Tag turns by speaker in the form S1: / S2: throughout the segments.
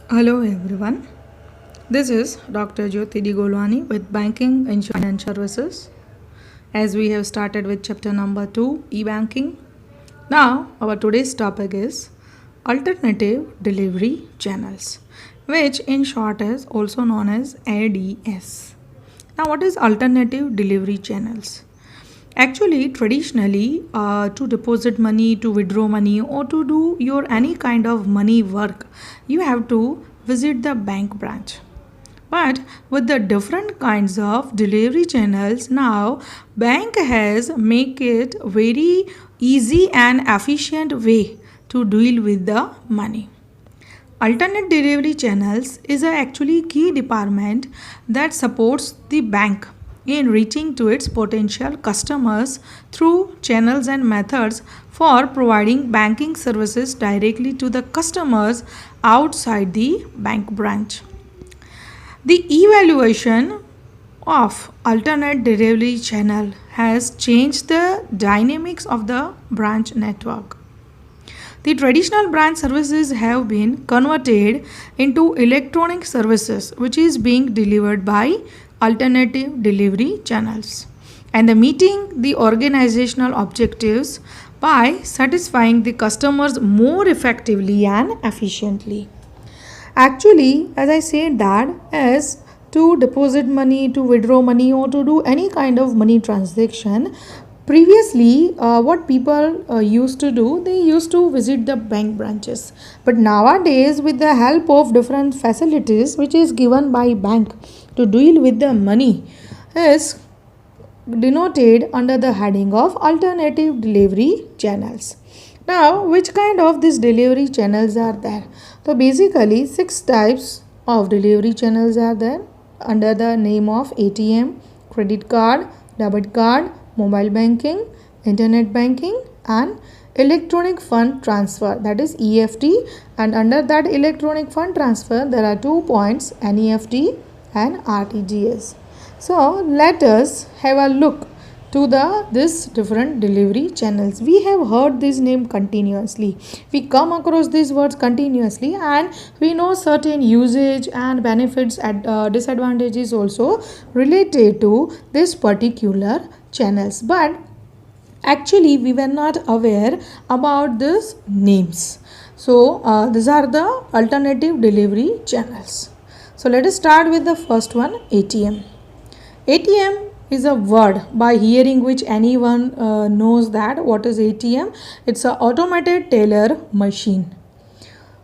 S1: Hello everyone. This is Dr. Jyoti Digolwani with Banking Insurance Services. As we have started with chapter number 2, e-banking. Now, our today's topic is alternative delivery channels, which in short is also known as ADS. Now, what is alternative delivery channels? Actually, traditionally, to deposit money, to withdraw money, or to do your any kind of money work, you have to visit the bank branch. But with the different kinds of delivery channels now, bank has make it very easy and efficient way to deal with the money. Alternate delivery channels is a actually key department that supports the bank in reaching to its potential customers through channels and methods for providing banking services directly to the customers outside the bank branch. The evaluation of alternate delivery channel has changed the dynamics of the branch network. The traditional branch services have been converted into electronic services which is being delivered by alternative delivery channels and meeting the organizational objectives by satisfying the customers more effectively and efficiently. Actually, as I said, that is to deposit money, to withdraw money, or to do any kind of money transaction. Previously, what people used to do, they used to visit the bank branches. But nowadays, with the help of different facilities which is given by bank to deal with the money, is denoted under the heading of alternative delivery channels. Now, which kind of these delivery channels are there? So, basically, six types of delivery channels are there under the name of ATM, credit card, debit card, mobile banking, internet banking, and electronic fund transfer, that is EFT. And under that electronic fund transfer, there are 2 points, NEFT and RTGS. So let us have a look to the this different delivery channels. We have heard this name continuously. We come across these words continuously, and we know certain usage and benefits and disadvantages also related to this particular channels. But actually, we were not aware about these names. So these are the alternative delivery channels. So let us start with the first one, ATM. ATM is a word by hearing which anyone knows that what is ATM. It's a automated teller machine.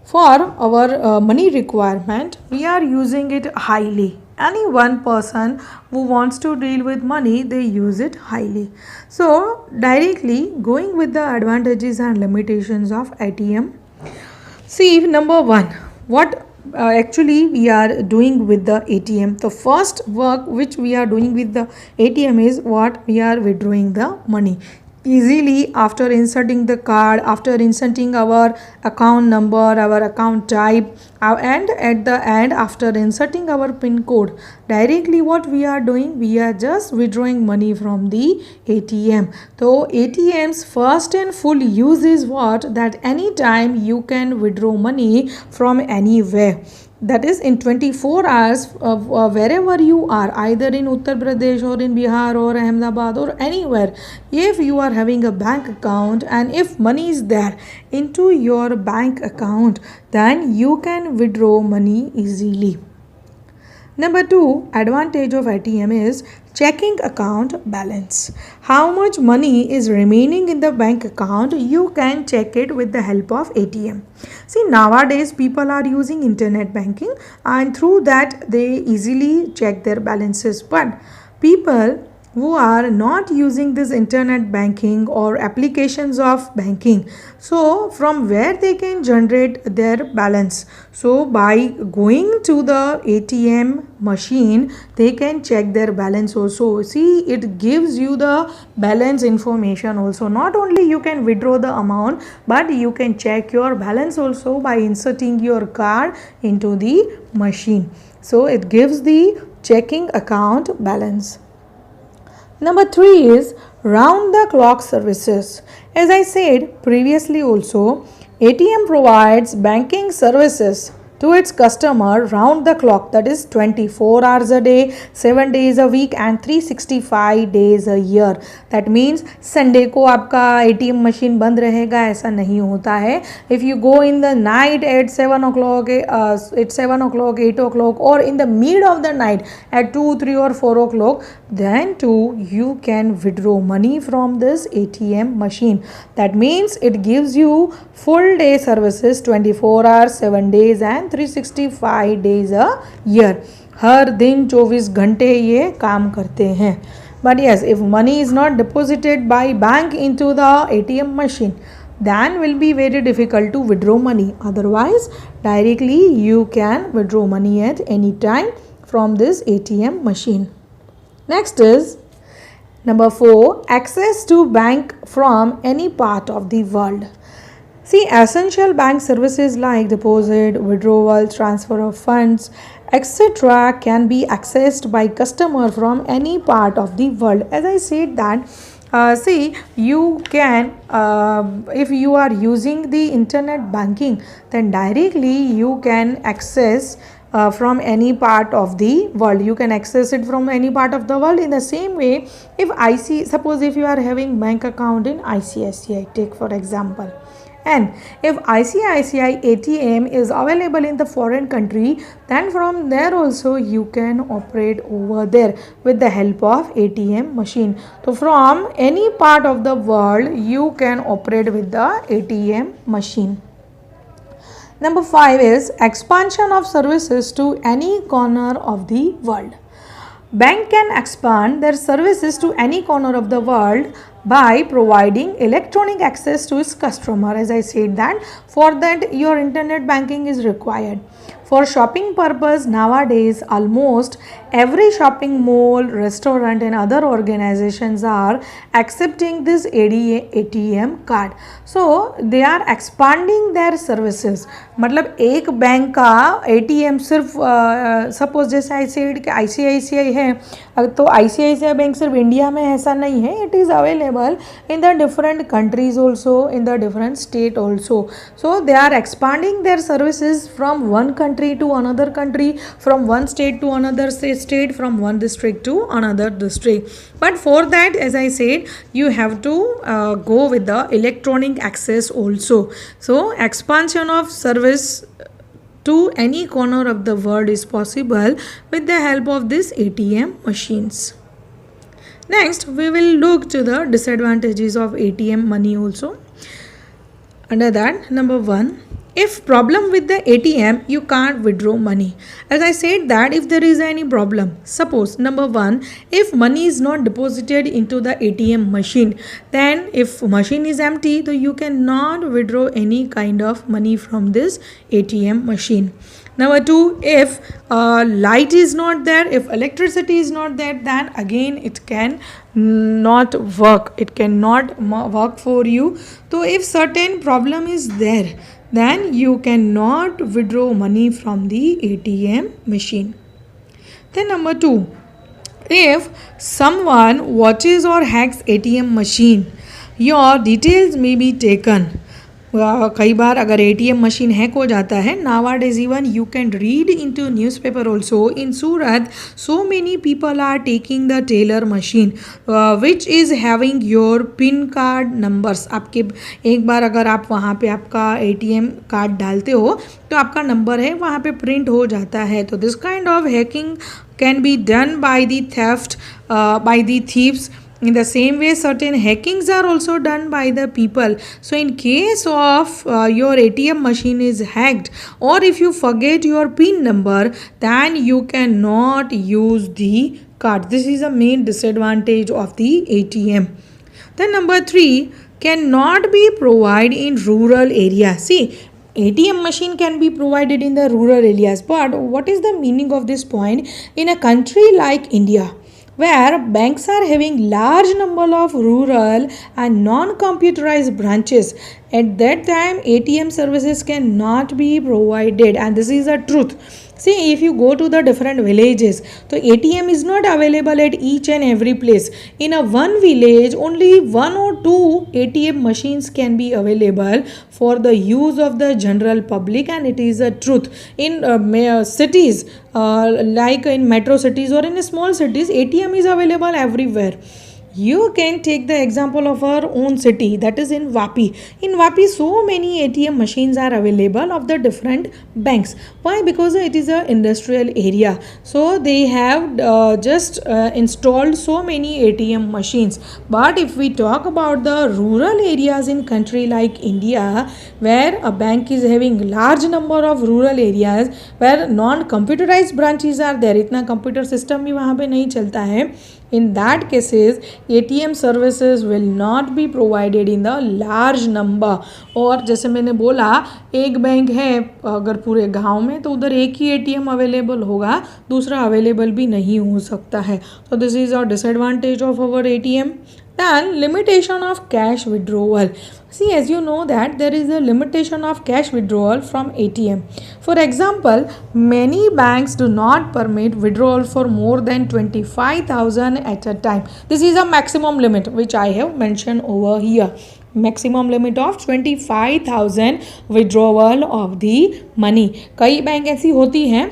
S1: For our money requirement, we are using it highly. Any one person who wants to deal with money, they use it highly. So directly going with the advantages and limitations of ATM. See, number one, what actually we are doing with the ATM. The first work which we are doing with the ATM is what we are withdrawing the money. Easily after inserting the card, after inserting our account number, our account type, and at the end after inserting our PIN code, directly what we are doing, we are just withdrawing money from the ATM. So ATM's first and full use is what, that anytime you can withdraw money from anywhere, that is in 24 hours wherever you are, either in Uttar Pradesh or in Bihar or Ahmedabad or anywhere. If you are having a bank account and if money is there into your bank account, then you can withdraw money easily. Number two, advantage of ATM is checking account balance. How much money is remaining in the bank account, you can check it with the help of ATM. See, nowadays people are using internet banking and through that they easily check their balances. But people who are not using this internet banking or applications of banking, so from where they can generate their balance? So by going to the ATM machine, they can check their balance also. See, it gives you the balance information also. Not only you can withdraw the amount, but you can check your balance also by inserting your card into the machine. So it gives the checking account balance. Number three is round the clock services. As I said previously also, ATM provides banking services to its customer round the clock, that is 24 hours a day, 7 days a week and 365 days a year. That means Sunday को आपका ATM machine बंद रहेगा ऐसा नहीं होता है. If you go in the night at 7 o'clock, 8 o'clock or in the mid of the night at 2, 3 or 4 o'clock, then too you can withdraw money from this ATM machine. That means it gives you full day services 24 hours, 7 days and 365 days a year. हर दिन 24 घंटे ये काम करते हैं. But yes, if money is not deposited by bank into the ATM machine, then will be very difficult to withdraw money. Otherwise, directly you can withdraw money at any time from this ATM machine. Next is number 4, access to bank from any part of the world. See, essential bank services like deposit, withdrawal, transfer of funds, etc. can be accessed by customer from any part of the world. As I said that, see, you can, if you are using the internet banking, then directly you can access from any part of the world. You can access it from any part of the world. In the same way, suppose if you are having bank account in ICICI, take for example, and if ICICI ATM is available in the foreign country, then from there also you can operate over there with the help of ATM machine. So from any part of the world you can operate with the ATM machine. Number 5 is expansion of services to any corner of the world. Bank can expand their services to any corner of the world by providing electronic access to its customer. As I said that, for that your internet banking is required. For shopping purpose, nowadays almost every shopping mall, restaurant and other organizations are accepting this ATM card. So they are expanding their services. मतलब एक bank का ATM सिर्फ suppose जैसे I said कि ICICI है, तो ICICI bank सिर्फ India में ऐसा नहीं है. It is available in the different countries also, in the different state also. So they are expanding their services from one country to another country, from one state to another state, from one district to another district. But for that, as I said, you have to go with the electronic access also. So expansion of service to any corner of the world is possible with the help of these ATM machines. Next, we will look to the disadvantages of ATM money also. Under that, number 1, if problem with the ATM, you can't withdraw money. As I said that if there is any problem, suppose number 1, if money is not deposited into the ATM machine, then if machine is empty, then you cannot withdraw any kind of money from this ATM machine. Number 2, if light is not there, if electricity is not there, then again it can not work. It cannot work for you. So if certain problem is there, then you cannot withdraw money from the ATM machine. Then number 2, if someone watches or hacks ATM machine, your details may be taken. कई बार अगर ATM machine hack हो जाता है, nowadays even you can read into newspaper also, in Surat so many people are taking the teller machine which is having your PIN card numbers. आपके एक बार अगर आप वहाँ पे आपका ATM कार्ड डालते हो तो आपका नंबर है वहाँ पे प्रिंट हो जाता है. तो this kind of hacking can be done by the thieves. In the same way, certain hackings are also done by the people. So in case of your ATM machine is hacked, or if you forget your PIN number, then you cannot use the card. This is the main disadvantage of the ATM. Then number 3, cannot be provided in rural area. See, ATM machine can be provided in the rural areas, but what is the meaning of this point? In a country like India, where banks are having large number of rural and non-computerized branches, at that time ATM services cannot be provided, and this is the truth. See, if you go to the different villages, so ATM is not available at each and every place. In a one village, only one or two ATM machines can be available for the use of the general public, and it is a truth. In cities, like in metro cities or in small cities, ATM is available everywhere. You can take the example of our own city, that is in Vapi. In Vapi, so many ATM machines are available of the different banks. Why? Because it is a industrial area. So they have just installed so many ATM machines. But if we talk about the rural areas in country like India, where a bank is having large number of rural areas, where non-computerized branches are there, इतना computer system भी वहाँ पे नहीं चलता है. In that cases, ATM services will not be provided in the large number. और जैसे मैंने बोला, एक बैंक है अगर पूरे गांव में, तो उधर एक ही ATM अवेलेबल होगा, दूसरा अवेलेबल भी नहीं हो सकता है. So this is our disadvantage of our ATM. Then limitation of cash withdrawal. See, as you know that there is a limitation of cash withdrawal from ATM. For example, many banks do not permit withdrawal for more than 25,000 at a time. This is a maximum limit which I have mentioned over here. Maximum limit of 25,000 withdrawal of the money. कई bank ऐसी होती हैं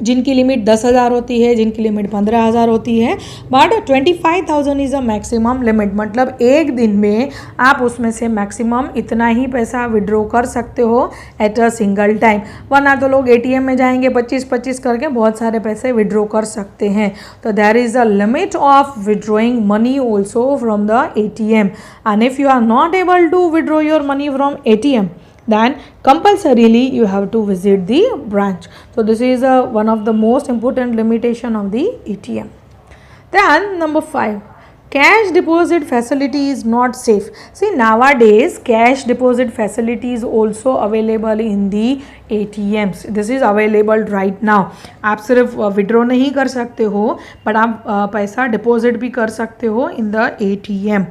S1: जिनकी limit 10,000 होती है, जिनकी limit 15,000 होती है, but 25,000 is a maximum limit. मतलब एक दिन में आप उसमें से मैक्सिमम इतना ही पैसा विड्रॉ कर सकते हो एट अ सिंगल टाइम. वरना तो लोग ATM में जाएंगे 25-25 करके बहुत सारे पैसे विड्रॉ कर सकते हैं. तो there is a limit of withdrawing money also from the ATM. And if you are not able to withdraw your money from ATM, then compulsorily you have to visit the branch. So this is one of the most important limitation of the ATM. Then number 5, cash deposit facility is not safe. See, nowadays cash deposit facility is also available in the ATMs. This is available right now. आप सिर्फ withdraw नहीं कर सकते हो, but आप पैसा deposit भी कर सकते हो in the ATM.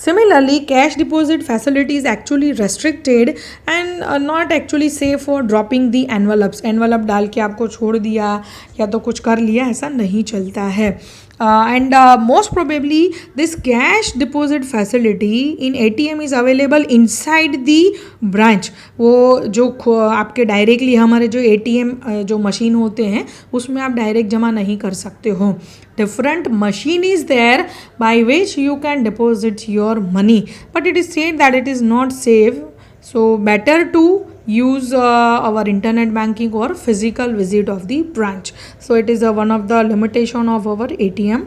S1: Similarly, cash deposit facility is actually restricted and not actually safe for dropping the envelopes. envelope डाल के आपको छोड़ दिया या तो कुछ कर लिया, ऐसा नहीं चलता है. And most probably this cash deposit facility in ATM is available inside the branch. वो जो आपके डायरेक्टली हमारे जो ATM जो मशीन होते हैं उसमें आप डायरेक्ट जमा नहीं कर सकते हो. Different machine is there by which you can deposit your money, but it is said that it is not safe. So better to use our internet banking or physical visit of the branch. So it is one of the limitation of our ATM.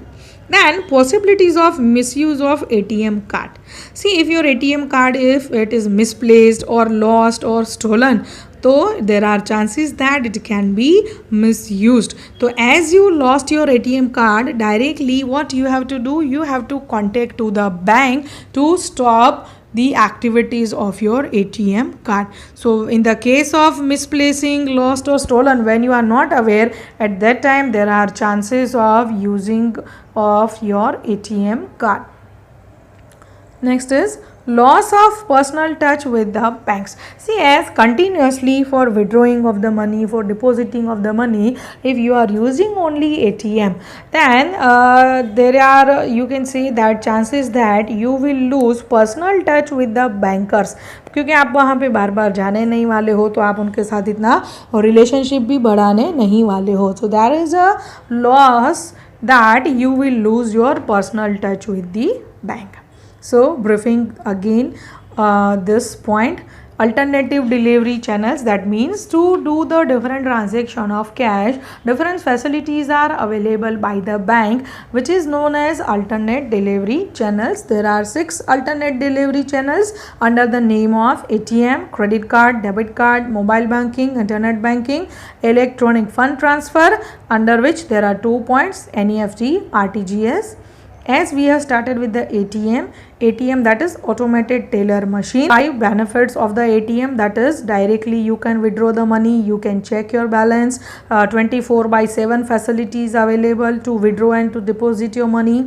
S1: Then possibilities of misuse of ATM card. See, if your ATM card, if it is misplaced or lost or stolen, so there are chances that it can be misused. So as you lost your ATM card, directly what you have to do, you have to contact to the bank to stop the activities of your ATM card. So in the case of misplacing, lost or stolen, when you are not aware, at that time there are chances of using of your ATM card. Next is loss of personal touch with the banks. See, as continuously for withdrawing of the money, for depositing of the money, if you are using only ATM, then there are, you can say that chances that you will lose personal touch with the bankers. क्योंकि आप वहाँ पे बार बार जाने नहीं वाले हो, तो आप उनके साथ इतना रिलेशनशिप भी बढ़ाने नहीं वाले हो. So there is a loss that you will lose your personal touch with the bank. So briefing again this point, alternative delivery channels, that means to do the different transaction of cash, different facilities are available by the bank, which is known as alternate delivery channels. There are 6 alternate delivery channels under the name of ATM, credit card, debit card, mobile banking, internet banking, electronic fund transfer, under which there are 2 points, NEFT, RTGS. As we have started with the ATM, that is automated teller machine. 5 benefits of the ATM, that is directly you can withdraw the money, you can check your balance, 24/7 facilities available to withdraw and to deposit your money,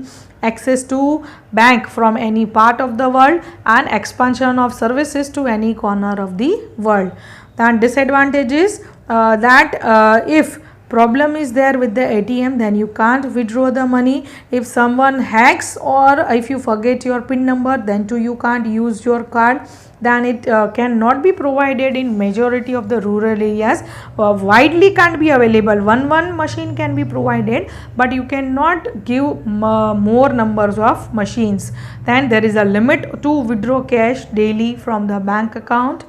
S1: access to bank from any part of the world, and expansion of services to any corner of the world. Then disadvantages, that if problem is there with the ATM, then you can't withdraw the money. If someone hacks or if you forget your PIN number, then too you can't use your card. Then it cannot be provided in majority of the rural areas. Widely can't be available. One machine can be provided, but you cannot give more numbers of machines. Then there is a limit to withdraw cash daily from the bank account.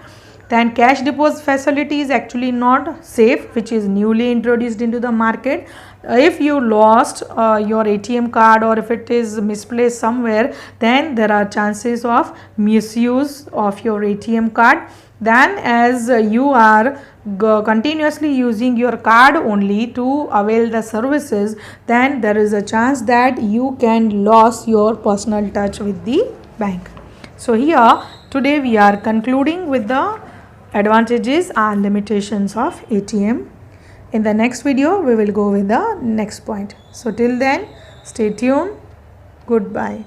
S1: Then cash deposit facility is actually not safe, which is newly introduced into the market. If you lost your ATM card or if it is misplaced somewhere, then there are chances of misuse of your ATM card. Then as you are continuously using your card only to avail the services, then there is a chance that you can lose your personal touch with the bank. So here today we are concluding with the advantages and limitations of ATM. In the next video we will go with the next point. So till then, stay tuned. Goodbye.